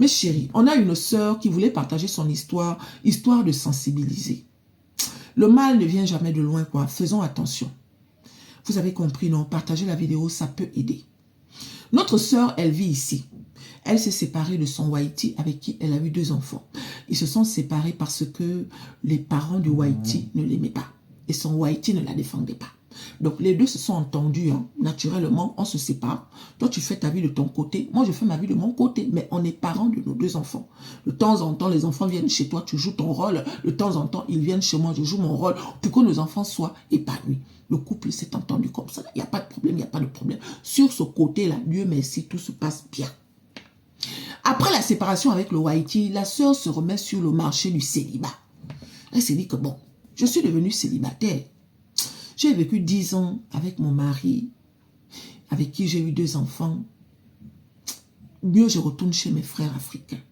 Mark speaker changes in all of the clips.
Speaker 1: Mes chéris, on a une sœur qui voulait partager son histoire, histoire de sensibiliser. Le mal ne vient jamais de loin, quoi. Faisons attention. Vous avez compris, non? Partager la vidéo, ça peut aider. Notre sœur, elle vit ici. Elle s'est séparée de son Wahiti avec qui elle a eu 2 enfants. Ils se sont séparés parce que les parents du Wahiti ne l'aimaient pas. Et son Wahiti ne la défendait pas. Donc les deux se sont entendus, hein. Naturellement, on se sépare. Toi, tu fais ta vie de ton côté, moi, je fais ma vie de mon côté. Mais on est parents de nos 2 enfants. De temps en temps, les enfants viennent chez toi, tu joues ton rôle. De temps en temps, ils viennent chez moi, je joue mon rôle pour que nos enfants soient épanouis. Le couple s'est entendu comme ça. Il n'y a pas de problème, il n'y a pas de problème. Sur ce côté-là, Dieu merci, tout se passe bien. Après la séparation avec le Wahiti, la sœur se remet sur le marché du célibat. Elle s'est dit que bon, je suis devenue célibataire. J'ai vécu 10 ans avec mon mari, avec qui j'ai eu 2 enfants. Mieux, je retourne chez mes frères africains.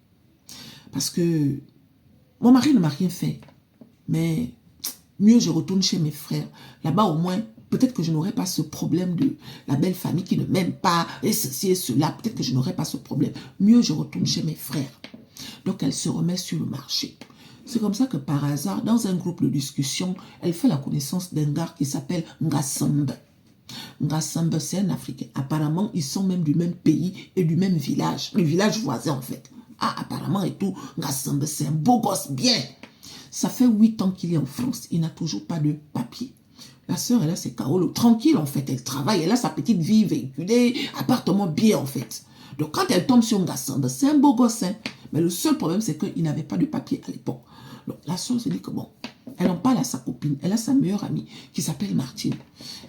Speaker 1: Parce que mon mari ne m'a rien fait. Mais mieux, je retourne chez mes frères. Là-bas, au moins, peut-être que je n'aurais pas ce problème de la belle famille qui ne m'aime pas, et ceci et cela. Peut-être que je n'aurais pas ce problème. Mieux, je retourne chez mes frères. Donc, elle se remet sur le marché. C'est comme ça que par hasard, dans un groupe de discussion, elle fait la connaissance d'un gars qui s'appelle Ngasambe. Ngasambe, c'est un Africain. Apparemment, ils sont même du même pays et du même village. Le village voisin, en fait. Ah, apparemment et tout, Ngasambe, c'est un beau gosse bien. Ça fait 8 ans qu'il est en France. Il n'a toujours pas de papier. La sœur, elle a ses Kaolo. Tranquille, en fait. Elle travaille. Elle a sa petite vie véhiculée. Appartement bien, en fait. Donc, quand elle tombe sur Ngasambe, c'est un beau gosse. Hein. Mais le seul problème, c'est qu'il n'avait pas de papier à l'époque. Donc, la sœur se dit que bon, elle en parle à sa copine. Elle a sa meilleure amie qui s'appelle Martine.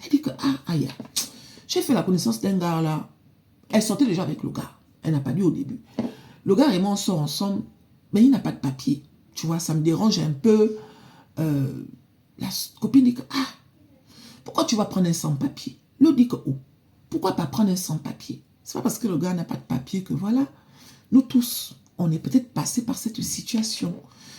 Speaker 1: Elle dit que, ah, aïe, j'ai fait la connaissance d'un gars là. Elle sortait déjà avec le gars. Elle n'a pas dit au début. Le gars et moi, on sort ensemble, mais il n'a pas de papier. Tu vois, ça me dérange un peu. La copine dit que, ah, pourquoi tu vas prendre un sans-papier? L'autre dit que, oh, pourquoi pas prendre un sans-papier? C'est pas parce que le gars n'a pas de papier que voilà. Nous tous, on est peut-être passés par cette situation.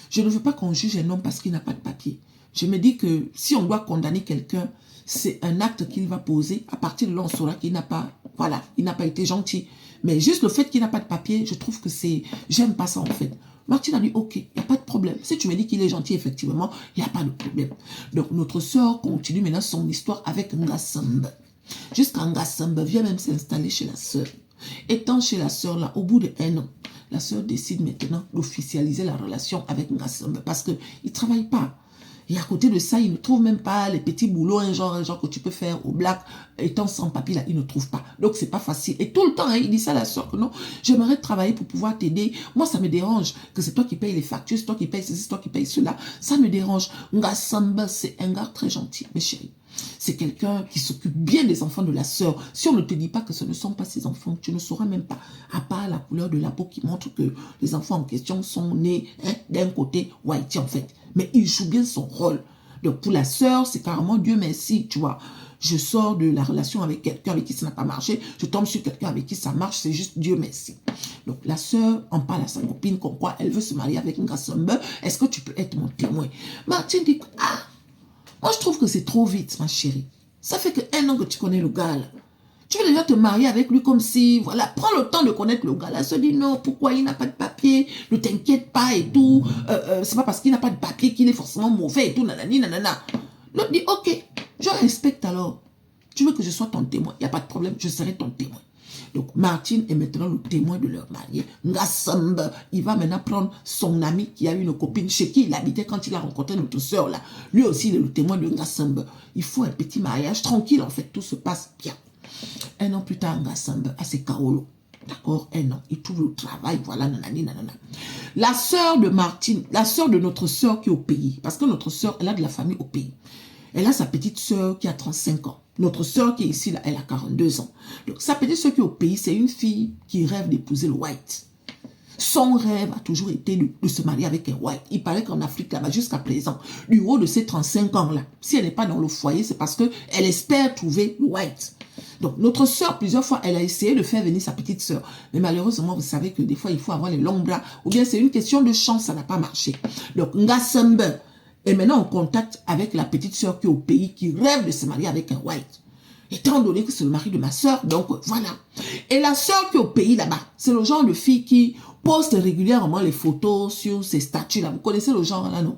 Speaker 1: Je ne veux pas qu'on juge un homme parce qu'il n'a pas de papier. Je me dis que si on doit condamner quelqu'un, c'est un acte qu'il va poser. À partir de là, on saura qu'il n'a pas, voilà, il n'a pas été gentil. Mais juste le fait qu'il n'a pas de papier, je trouve que c'est, j'aime pas ça en fait. Martine a dit, ok, il n'y a pas de problème. Si tu me dis qu'il est gentil, effectivement, il n'y a pas de problème. Donc, notre sœur continue maintenant son histoire avec Ngasambe. Jusqu'à Ngasambe vient même s'installer chez la sœur. Étant chez la sœur là, au bout de 1 an, la sœur décide maintenant d'officialiser la relation avec Ngasambe parce qu'il ne travaille pas. Et à côté de ça, il ne trouve même pas les petits boulots, un genre que tu peux faire au black, étant sans papier là, il ne trouve pas. Donc, c'est pas facile. Et tout le temps, hein, il dit ça à la soeur que non, j'aimerais travailler pour pouvoir t'aider. Moi, ça me dérange que c'est toi qui payes les factures, c'est toi qui payes ceci, c'est toi qui payes cela. Ça me dérange. Ngasambe, c'est un gars très gentil, mes chéris. C'est quelqu'un qui s'occupe bien des enfants de la sœur. Si on ne te dit pas que ce ne sont pas ses enfants, tu ne sauras même pas. À part la couleur de la peau qui montre que les enfants en question sont nés hein, d'un côté white en fait. Mais il joue bien son rôle. Donc pour la sœur, c'est carrément Dieu merci, tu vois. Je sors de la relation avec quelqu'un avec qui ça n'a pas marché. Je tombe sur quelqu'un avec qui ça marche. C'est juste Dieu merci. Donc la sœur en parle à sa copine comme quoi elle veut se marier avec Ngasambe. Est-ce que tu peux être mon témoin? Martine dit, ah, moi je trouve que c'est trop vite, ma chérie. Ça fait que 1 an que tu connais le gars là. Tu veux déjà te marier avec lui comme si, voilà, prends le temps de connaître le gars. Là, elle se dit non, pourquoi il n'a pas de papier, ne t'inquiète pas et tout. C'est pas parce qu'il n'a pas de papier qu'il est forcément mauvais et tout, nanani, nanana. L'autre dit, ok, je respecte alors. Tu veux que je sois ton témoin, il n'y a pas de problème, je serai ton témoin. Donc, Martine est maintenant le témoin de leur mariée. Ngasambe, il va maintenant prendre son ami qui a une copine chez qui il habitait quand il a rencontré notre soeur là. Lui aussi, il est le témoin de Ngasambe. Il faut un petit mariage tranquille, en fait, tout se passe bien. 1 an plus tard, Ngasambe a ses Kaolo. D'accord, 1 an. Il trouve le travail, voilà, nanani, nanana. La sœur de Martine, la sœur de notre sœur qui est au pays, parce que notre sœur, elle a de la famille au pays. Elle a sa petite sœur qui a 35 ans. Notre sœur qui est ici, là, elle a 42 ans. Donc, sa petite sœur qui est au pays, c'est une fille qui rêve d'épouser le white. Son rêve a toujours été de se marier avec un white. Il paraît qu'en Afrique, là-bas, jusqu'à présent, du haut de ses 35 ans-là, si elle n'est pas dans le foyer, c'est parce qu'elle espère trouver le white. Donc, notre sœur, plusieurs fois, elle a essayé de faire venir sa petite sœur. Mais malheureusement, vous savez que des fois, il faut avoir les longs bras. Ou bien, c'est une question de chance, ça n'a pas marché. Donc, Ngasambe est maintenant en contact avec la petite sœur qui est au pays, qui rêve de se marier avec un white. Étant donné que c'est le mari de ma sœur, donc voilà. Et la sœur qui est au pays là-bas, c'est le genre de fille qui, poste régulièrement les photos sur ses statuts là. Vous connaissez le genre là, non?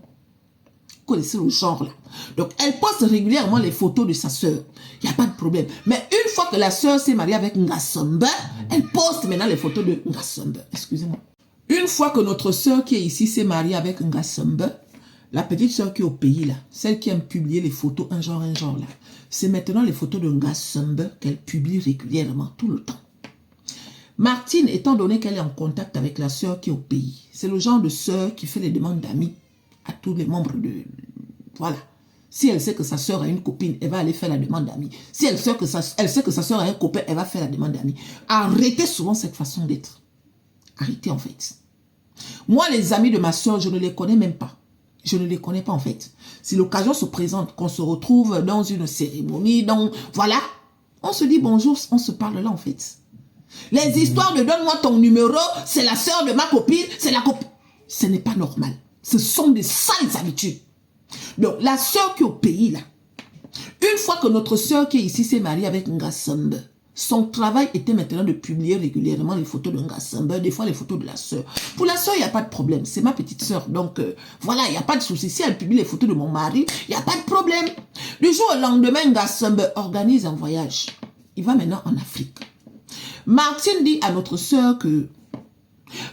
Speaker 1: Vous connaissez le genre là. Donc, elle poste régulièrement les photos de sa sœur. Il n'y a pas de problème. Mais une fois que la sœur s'est mariée avec Ngasamba, elle poste maintenant les photos de Ngasamba. Excusez-moi. Une fois que notre sœur qui est ici s'est mariée avec Ngasamba, la petite sœur qui est au pays là, celle qui aime publier les photos un genre là, c'est maintenant les photos de Ngasamba qu'elle publie régulièrement, tout le temps. Martine, étant donné qu'elle est en contact avec la sœur qui est au pays, c'est le genre de sœur qui fait les demandes d'amis à tous les membres de... Voilà. Si elle sait que sa sœur a une copine, elle va aller faire la demande d'amis. Si elle sait que sa sœur a un copain, elle va faire la demande d'amis. Arrêtez souvent cette façon d'être. Arrêtez en fait. Moi, les amis de ma sœur, je ne les connais même pas. Je ne les connais pas en fait. Si l'occasion se présente, qu'on se retrouve dans une cérémonie, voilà, on se dit bonjour, on se parle là en fait. Les histoires de donne-moi ton numéro, c'est la sœur de ma copine, c'est la copine. Ce n'est pas normal. Ce sont des sales habitudes. Donc, la sœur qui est au pays, là, une fois que notre sœur qui est ici s'est mariée avec Ngasamba, son travail était maintenant de publier régulièrement les photos de Ngasamba, des fois les photos de la sœur. Pour la sœur, il n'y a pas de problème. C'est ma petite sœur. Donc, voilà, il n'y a pas de souci. Si elle publie les photos de mon mari, il n'y a pas de problème. Du jour au lendemain, Ngasamba organise un voyage. Il va maintenant en Afrique. Martine dit à notre sœur que,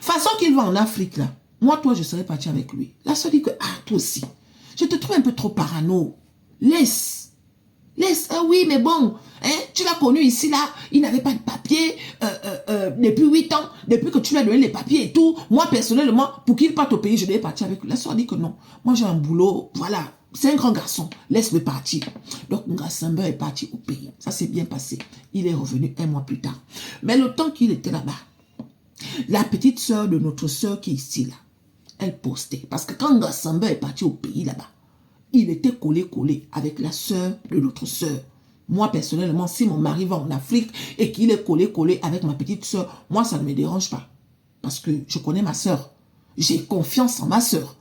Speaker 1: façon qu'il va en Afrique, là, moi, toi, je serais parti avec lui. La sœur dit que, ah, toi aussi, je te trouve un peu trop parano. Laisse. Ah oui, mais bon, hein, tu l'as connu ici, là, il n'avait pas de papier depuis 8 ans, depuis que tu lui as donné les papiers et tout. Moi, personnellement, pour qu'il parte au pays, je devais partir avec lui. La sœur dit que non. Moi, j'ai un boulot, voilà. C'est un grand garçon, laisse-le partir. Donc, Ngasamba est parti au pays. Ça s'est bien passé. Il est revenu 1 mois plus tard. Mais le temps qu'il était là-bas, la petite sœur de notre sœur qui est ici, là, elle postait. Parce que quand Ngasamba est parti au pays là-bas, il était collé avec la sœur de notre sœur. Moi, personnellement, si mon mari va en Afrique et qu'il est collé avec ma petite sœur, moi, ça ne me dérange pas. Parce que je connais ma sœur. J'ai confiance en ma sœur.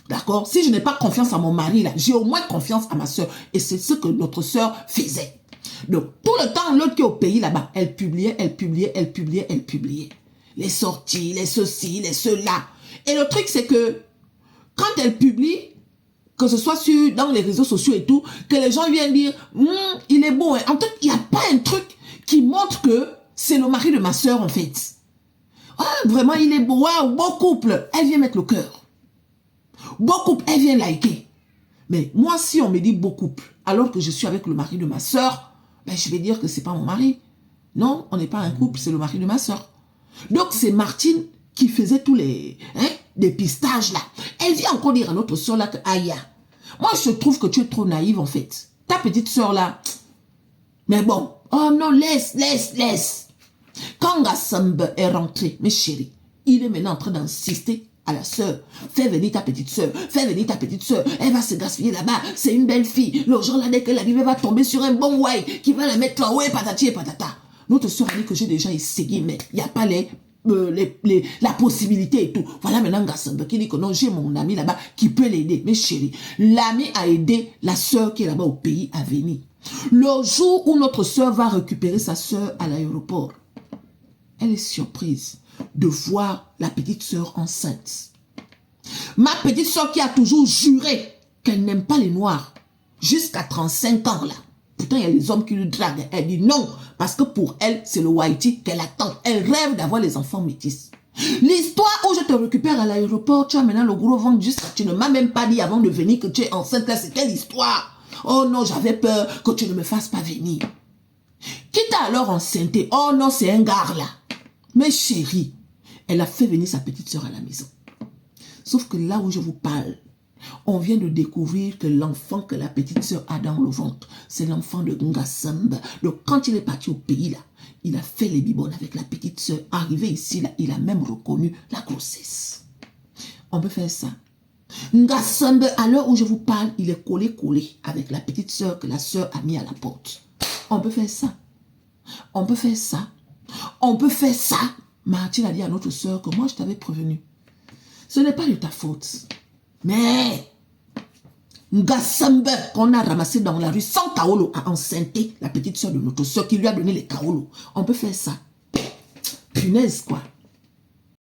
Speaker 1: D'accord? Si je n'ai pas confiance en mon mari, là, j'ai au moins confiance à ma sœur. Et c'est ce que notre sœur faisait. Donc, tout le temps, l'autre qui est au pays là-bas, elle publiait. Les sorties, les ceci, les cela. Et le truc, c'est que quand elle publie, que ce soit dans les réseaux sociaux et tout, que les gens viennent dire, il est beau. Hein. En fait, il n'y a pas un truc qui montre que c'est le mari de ma sœur, en fait. Ah, vraiment, il est beau. Waouh, beau couple. Elle vient mettre le cœur. Beau couple, elle vient liker. Mais moi, si on me dit beau couple, alors que je suis avec le mari de ma sœur, ben, je vais dire que c'est pas mon mari. Non, on n'est pas un couple, c'est le mari de ma sœur. Donc, c'est Martine qui faisait tous les dépistages là. Elle vient encore dire à notre soeur là que Aya, moi je trouve que tu es trop naïve en fait. Ta petite soeur là, mais bon, oh non, laisse. Quand Ngasamba est rentré, mes chéris, il est maintenant en train d'insister à la soeur. Fais venir ta petite soeur, elle va se gaspiller là-bas, c'est une belle fille. Le jour là, dès qu'elle arrive, elle va tomber sur un bon way qui va la mettre en haut et patati et patata. Notre soeur a dit que j'ai déjà essayé, mais il n'y a pas la possibilité et tout. Voilà maintenant Ngasamba qui dit que non, j'ai mon ami là-bas qui peut l'aider. Mais chérie, l'ami a aidé la sœur qui est là-bas au pays à venir. Le jour où notre sœur va récupérer sa sœur à l'aéroport, elle est surprise de voir la petite sœur enceinte. Ma petite sœur qui a toujours juré qu'elle n'aime pas les noirs jusqu'à 35 ans là. Pourtant, il y a les hommes qui lui draguent. Elle dit non, parce que pour elle, c'est le whitey qu'elle attend. Elle rêve d'avoir les enfants métis. L'histoire où je te récupère à l'aéroport, tu as maintenant le gros ventre jusqu'à... Tu ne m'as même pas dit avant de venir que tu es enceinte là, c'est quelle histoire? Oh non, j'avais peur que tu ne me fasses pas venir. Qui t'a alors enceinté? Oh non, c'est un gars là. Mais chérie, elle a fait venir sa petite soeur à la maison. Sauf que là où je vous parle, on vient de découvrir que l'enfant que la petite sœur a dans le ventre, c'est l'enfant de Ngasamba. Donc quand il est parti au pays là, il a fait les bibonnes avec la petite sœur. Arrivé ici là, il a même reconnu la grossesse. On peut faire ça. Ngasamba, à l'heure où je vous parle, il est collé avec la petite sœur que la sœur a mis à la porte. On peut faire ça. On peut faire ça. On peut faire ça. Martine a dit à notre sœur que moi je t'avais prévenu. Ce n'est pas de ta faute. Mais Ngasamba qu'on a ramassé dans la rue sans kaolo a enceinté la petite soeur de notre soeur qui lui a donné les kaolo. On peut faire ça. Punaise quoi.